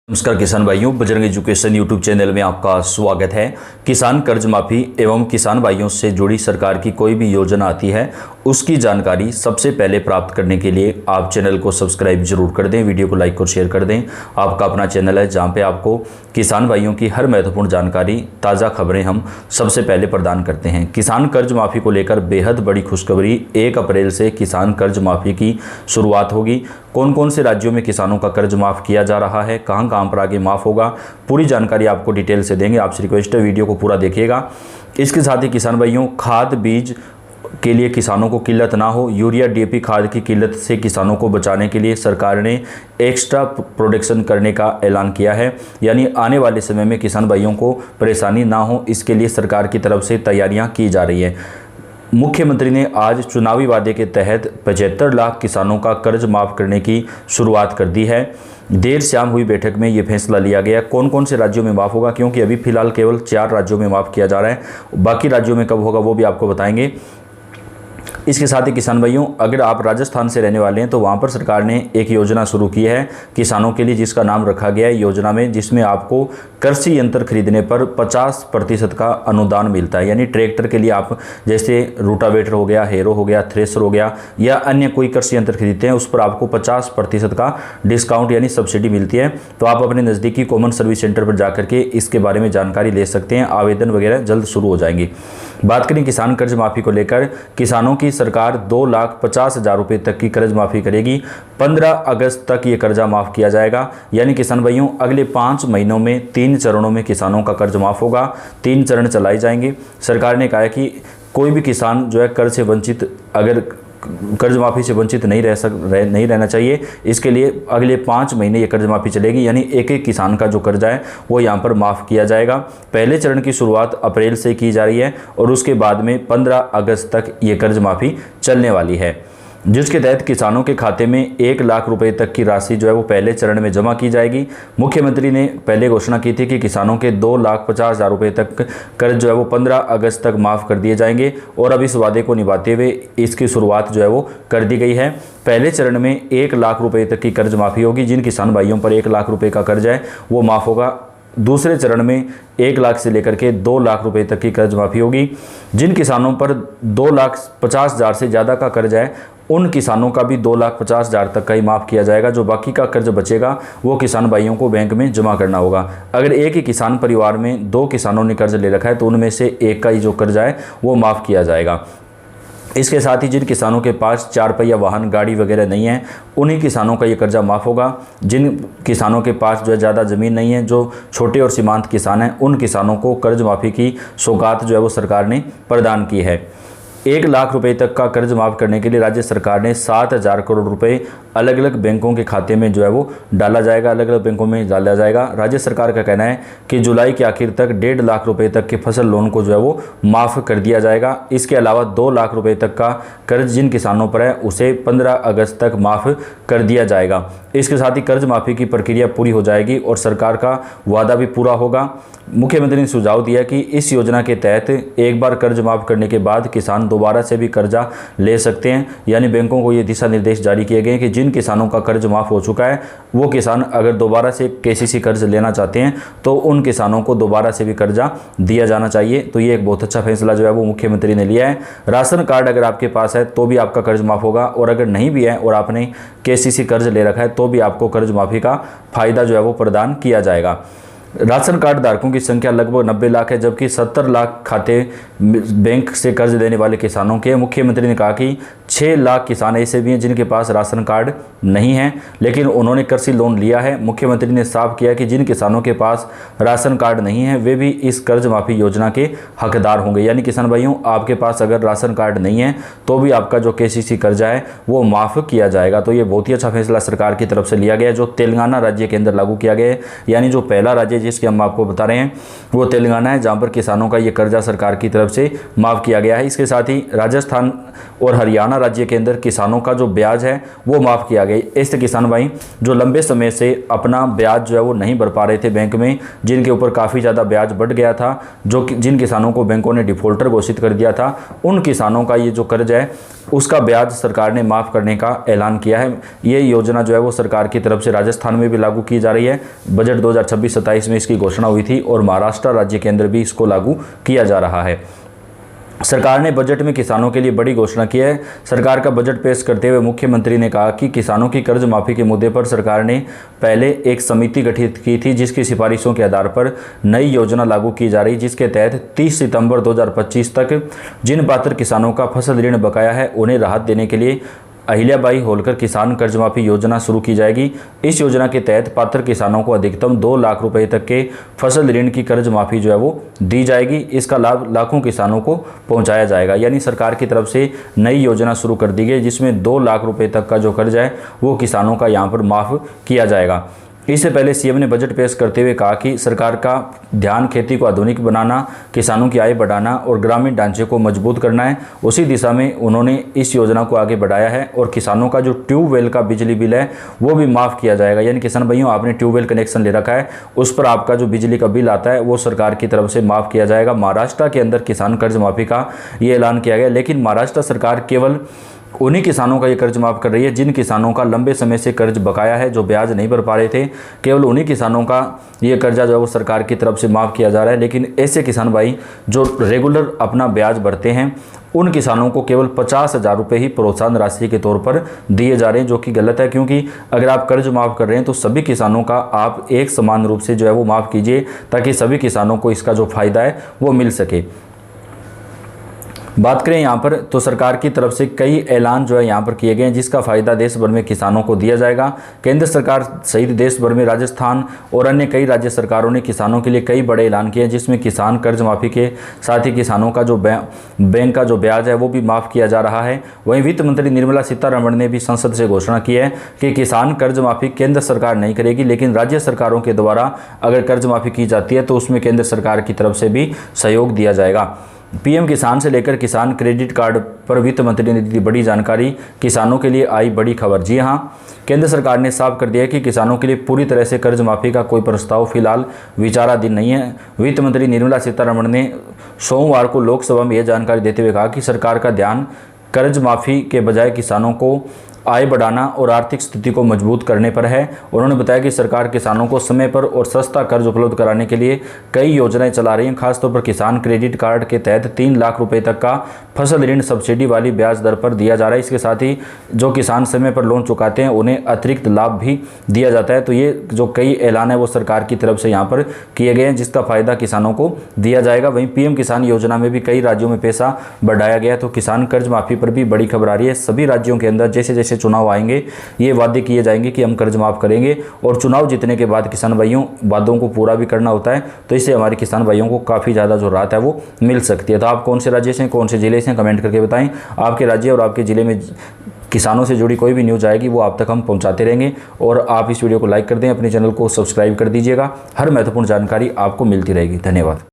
नमस्कार किसान भाइयों, बजरंग एजुकेशन यूट्यूब चैनल में आपका स्वागत है। किसान कर्ज माफ़ी एवं किसान भाइयों से जुड़ी सरकार की कोई भी योजना आती है उसकी जानकारी सबसे पहले प्राप्त करने के लिए आप चैनल को सब्सक्राइब जरूर कर दें, वीडियो को लाइक और शेयर कर दें। आपका अपना चैनल है जहां पे आपको किसान भाइयों की हर महत्वपूर्ण जानकारी, ताज़ा खबरें हम सबसे पहले प्रदान करते हैं। किसान कर्ज माफ़ी को लेकर बेहद बड़ी खुशखबरी, 1 अप्रैल से किसान कर्ज माफ़ी की शुरुआत होगी। कौन कौन से राज्यों में किसानों का कर्ज माफ़ किया जा रहा है, कहां कहां पर आगे माफ़ होगा, पूरी जानकारी आपको डिटेल से देंगे। आपसे रिक्वेस्ट है वीडियो को पूरा देखिएगा। इसके साथ ही किसान भाइयों, खाद बीज के लिए किसानों को किल्लत ना हो, यूरिया डीएपी खाद की किल्लत से किसानों को बचाने के लिए सरकार ने एक्स्ट्रा प्रोडक्शन करने का ऐलान किया है। यानी आने वाले समय में किसान भाइयों को परेशानी ना हो, इसके लिए सरकार की तरफ से तैयारियां की जा रही है। मुख्यमंत्री ने आज चुनावी वादे के तहत 75 लाख किसानों का कर्ज माफ़ करने की शुरुआत कर दी है। देर शाम हुई बैठक में ये फैसला लिया गया। कौन कौन से राज्यों में माफ़ होगा, क्योंकि अभी फिलहाल केवल 4 राज्यों में माफ़ किया जा रहा है, बाकी राज्यों में कब होगा वो भी आपको बताएंगे। इसके साथ ही किसान भाइयों, अगर आप राजस्थान से रहने वाले हैं तो वहाँ पर सरकार ने एक योजना शुरू की है किसानों के लिए, जिसका नाम रखा गया है योजना में, जिसमें आपको कृषि यंत्र खरीदने पर 50% का अनुदान मिलता है। यानी ट्रैक्टर के लिए आप जैसे रूटावेटर हो गया, हेरो हो गया, थ्रेसर हो गया या अन्य कोई कृषि यंत्र खरीदते हैं उस पर आपको 50% का डिस्काउंट यानी सब्सिडी मिलती है। तो आप अपने नज़दीकी कॉमन सर्विस सेंटर पर जाकर के इसके बारे में जानकारी ले सकते हैं। आवेदन वगैरह जल्द शुरू हो जाएंगे। बात करें किसान कर्ज माफ़ी को लेकर, किसानों की सरकार 2,50,000 रुपये तक की कर्ज माफ़ी करेगी। 15 अगस्त तक ये कर्जा माफ़ किया जाएगा। यानी किसान भाइयों, अगले 5 महीनों में 3 चरणों में किसानों का कर्ज माफ़ होगा। 3 चरण चलाए जाएंगे। सरकार ने कहा है कि कोई भी किसान जो है कर्ज से वंचित, अगर कर्ज माफ़ी से वंचित नहीं रहना चाहिए, इसके लिए अगले 5 महीने ये कर्ज माफ़ी चलेगी। यानी एक एक किसान का जो कर्जा है वो यहाँ पर माफ़ किया जाएगा। पहले चरण की शुरुआत अप्रैल से की जा रही है और उसके बाद में 15 अगस्त तक ये कर्ज माफ़ी चलने वाली है, जिसके तहत किसानों के खाते में 1 लाख रुपए तक की राशि जो है वो पहले चरण में जमा की जाएगी। मुख्यमंत्री ने पहले घोषणा की थी कि किसानों के 2,50,000 रुपये तक कर्ज जो है वो 15 अगस्त तक माफ़ कर दिए जाएंगे और अब इस वादे को निभाते हुए इसकी शुरुआत जो है वो कर दी गई है। पहले चरण में 1 लाख रुपये तक की कर्ज माफ़ी होगी। जिन किसान भाइयों पर 1 लाख रुपये का कर्ज है वो माफ़ होगा। दूसरे चरण में 1 लाख से लेकर के 2 लाख रुपए तक की कर्ज माफ़ी होगी। जिन किसानों पर 2,50,000 से ज़्यादा का कर्ज है उन किसानों का भी 2,50,000 तक का ही माफ़ किया जाएगा। जो बाकी का कर्ज बचेगा वो किसान भाइयों को बैंक में जमा करना होगा। अगर एक ही किसान परिवार में 2 किसानों ने कर्ज ले रखा है तो उनमें से एक का ही जो कर्जा है वो माफ़ किया जाएगा। इसके साथ ही जिन किसानों के पास 4 पहिया वाहन, गाड़ी वगैरह नहीं है, उन्हीं किसानों का ये कर्जा माफ़ होगा। जिन किसानों के पास जो है ज़्यादा ज़मीन नहीं है, जो छोटे और सीमांत किसान हैं, उन किसानों को कर्ज माफ़ी की सौगात जो है वो सरकार ने प्रदान की है। 1 लाख रुपए तक का कर्ज माफ़ करने के लिए राज्य सरकार ने 7,000 करोड़ रुपए अलग अलग बैंकों के खाते में जो है वो डाला जाएगा, अलग अलग बैंकों में डाला जाएगा। राज्य सरकार का कहना है कि जुलाई के आखिर तक 1.5 लाख रुपए तक के फसल लोन को जो है वो माफ़ कर दिया जाएगा। इसके अलावा 2 लाख रुपए तक का कर्ज जिन किसानों पर है उसे 15 अगस्त तक माफ़ कर दिया जाएगा। इसके साथ ही कर्ज माफ़ी की प्रक्रिया पूरी हो जाएगी और सरकार का वादा भी पूरा होगा। मुख्यमंत्री ने सुझाव दिया कि इस योजना के तहत एक बार कर्ज माफ़ करने के बाद किसान दोबारा से भी कर्जा ले सकते हैं। यानी बैंकों को ये दिशा निर्देश जारी किए गए हैं कि जिन किसानों का कर्ज माफ़ हो चुका है वो किसान अगर दोबारा से केसीसी कर्ज लेना चाहते हैं तो उन किसानों को दोबारा से भी कर्जा दिया जाना चाहिए। तो ये एक बहुत अच्छा फैसला जो है वो मुख्यमंत्री ने लिया है। राशन कार्ड अगर आपके पास है तो भी आपका कर्ज माफ़ होगा, और अगर नहीं भी है और आपने केसीसी कर्ज ले रखा है तो भी आपको कर्ज माफ़ी का फ़ायदा जो है वो प्रदान किया जाएगा। राशन कार्ड धारकों की संख्या लगभग 90 लाख है, जबकि 70 लाख खाते बैंक से कर्ज देने वाले किसानों के। मुख्यमंत्री ने कहा कि 6 लाख किसान ऐसे भी हैं जिनके पास राशन कार्ड नहीं है लेकिन उन्होंने कृषि लोन लिया है। मुख्यमंत्री ने साफ किया कि जिन किसानों के पास राशन कार्ड नहीं है वे भी इस कर्ज माफ़ी योजना के हकदार होंगे। यानी किसान भाइयों, आपके पास अगर राशन कार्ड नहीं है तो भी आपका जो केसीसी कर्जा है वो माफ़ किया जाएगा। तो ये बहुत ही अच्छा फैसला सरकार की तरफ से लिया गया है, जो तेलंगाना राज्य के अंदर लागू किया गया है। यानी जो पहला राज्य जिसके हम आपको बता रहे हैं वो तेलंगाना है, जहां पर किसानों का ये कर्जा सरकार की तरफ से माफ़ किया गया है। इसके साथ ही राजस्थान और हरियाणा राज्य के अंदर किसानों का जो ब्याज है वो माफ़ किया गया। ऐसे किसान भाई जो लंबे समय से अपना ब्याज जो है वो नहीं भर पा रहे थे बैंक में, जिनके ऊपर काफ़ी ज़्यादा ब्याज बढ़ गया था, जिन किसानों को बैंकों ने डिफ़ॉल्टर घोषित कर दिया था, उन किसानों का ये जो कर्ज है उसका ब्याज सरकार ने माफ़ करने का ऐलान किया है। ये योजना जो है वो सरकार की तरफ से राजस्थान में भी लागू की जा रही है। बजट 2026-27 में इसकी घोषणा हुई थी और महाराष्ट्र राज्य के अंदर भी इसको लागू किया जा रहा है। सरकार ने बजट में किसानों के लिए बड़ी घोषणा की है। सरकार का बजट पेश करते हुए मुख्यमंत्री ने कहा कि किसानों की कर्ज माफ़ी के मुद्दे पर सरकार ने पहले एक समिति गठित की थी, जिसकी सिफारिशों के आधार पर नई योजना लागू की जा रही, जिसके तहत 30 सितंबर 2025 तक जिन पात्र किसानों का फसल ऋण बकाया है उन्हें राहत देने के लिए अहिल्याबाई होलकर किसान कर्ज माफ़ी योजना शुरू की जाएगी। इस योजना के तहत पात्र किसानों को अधिकतम 2 लाख रुपए तक के फसल ऋण की कर्ज माफ़ी जो है वो दी जाएगी। इसका लाभ लाखों किसानों को पहुंचाया जाएगा। यानी सरकार की तरफ से नई योजना शुरू कर दी गई, जिसमें 2 लाख रुपए तक का जो कर्ज है वो किसानों का यहाँ पर माफ़ किया जाएगा। इससे पहले सीएम ने बजट पेश करते हुए कहा कि सरकार का ध्यान खेती को आधुनिक बनाना, किसानों की आय बढ़ाना और ग्रामीण ढांचे को मजबूत करना है। उसी दिशा में उन्होंने इस योजना को आगे बढ़ाया है और किसानों का जो ट्यूबवेल का बिजली बिल है वो भी माफ़ किया जाएगा। यानी किसान भाइयों, आपने ट्यूबवेल कनेक्शन ले रखा है, उस पर आपका जो बिजली का बिल आता है वो सरकार की तरफ से माफ़ किया जाएगा। महाराष्ट्र के अंदर किसान कर्ज माफ़ी का ये ऐलान किया गया, लेकिन महाराष्ट्र सरकार केवल उन्हीं किसानों का ये कर्ज माफ़ कर रही है जिन किसानों का लंबे समय से कर्ज बकाया है, जो ब्याज नहीं भर पा रहे थे। केवल उन्हीं किसानों का ये कर्जा जो है वो सरकार की तरफ से माफ़ किया जा रहा है। लेकिन ऐसे किसान भाई जो रेगुलर अपना ब्याज भरते हैं, उन किसानों को केवल 50,000 रुपये ही प्रोत्साहन राशि के तौर पर दिए जा रहे हैं, जो कि गलत है। क्योंकि अगर आप कर्ज माफ़ कर रहे हैं तो सभी किसानों का आप एक समान रूप से जो है वो माफ़ कीजिए, ताकि सभी किसानों को इसका जो फ़ायदा है वो मिल सके। बात करें यहाँ पर तो सरकार की तरफ से कई ऐलान जो है यहाँ पर किए गए हैं, जिसका फ़ायदा देश भर में किसानों को दिया जाएगा। केंद्र सरकार सहित देश भर में राजस्थान और अन्य कई राज्य सरकारों ने किसानों के लिए कई बड़े ऐलान किए हैं, जिसमें किसान कर्ज माफ़ी के साथ ही किसानों का जो बैंक का जो ब्याज है वो भी माफ़ किया जा रहा है। वहीं वित्त मंत्री निर्मला सीतारमण ने भी संसद से घोषणा की है कि किसान कर्ज माफ़ी केंद्र सरकार नहीं करेगी, लेकिन राज्य सरकारों के द्वारा अगर कर्ज माफ़ी की जाती है तो उसमें केंद्र सरकार की तरफ से भी सहयोग दिया जाएगा। पीएम किसान से लेकर किसान क्रेडिट कार्ड पर वित्त मंत्री ने दी बड़ी जानकारी। किसानों के लिए आई बड़ी खबर। जी हां, केंद्र सरकार ने साफ कर दिया है कि किसानों के लिए पूरी तरह से कर्ज माफ़ी का कोई प्रस्ताव फिलहाल विचाराधीन नहीं है। वित्त मंत्री निर्मला सीतारमण ने सोमवार को लोकसभा में यह जानकारी देते हुए कहा कि सरकार का ध्यान कर्ज माफ़ी के बजाय किसानों को आय बढ़ाना और आर्थिक स्थिति को मजबूत करने पर है। उन्होंने बताया कि सरकार किसानों को समय पर और सस्ता कर्ज उपलब्ध कराने के लिए कई योजनाएं चला रही हैं। खासतौर पर किसान क्रेडिट कार्ड के तहत 3 लाख रुपए तक का फसल ऋण सब्सिडी वाली ब्याज दर पर दिया जा रहा है। इसके साथ ही जो किसान समय पर लोन चुकाते हैं उन्हें अतिरिक्त लाभ भी दिया जाता है। तो ये जो कई ऐलान है वो सरकार की तरफ से यहाँ पर किए गए हैं, जिसका फ़ायदा किसानों को दिया जाएगा। वहीं पीएम किसान योजना में भी कई राज्यों में पैसा बढ़ाया गया है। तो किसान कर्ज माफ़ी पर भी बड़ी खबर आ रही है। सभी राज्यों के अंदर जैसे जैसे चुनाव आएंगे ये वादे किए जाएंगे कि हम कर्ज माफ़ करेंगे, और चुनाव जीतने के बाद किसान भाइयों वादों को पूरा भी करना होता है। तो इससे हमारे किसान भाइयों को काफ़ी ज़्यादा जो राहत है वो मिल सकती है। तो आप कौन से राज्य से, कौन से ज़िले से, कमेंट करके बताएं। आपके राज्य और आपके ज़िले में किसानों से जुड़ी कोई भी न्यूज़ आएगी वो आप तक हम पहुंचाते रहेंगे। और आप इस वीडियो को लाइक कर दें, अपने चैनल को सब्सक्राइब कर दीजिएगा। हर महत्वपूर्ण जानकारी आपको मिलती रहेगी। धन्यवाद।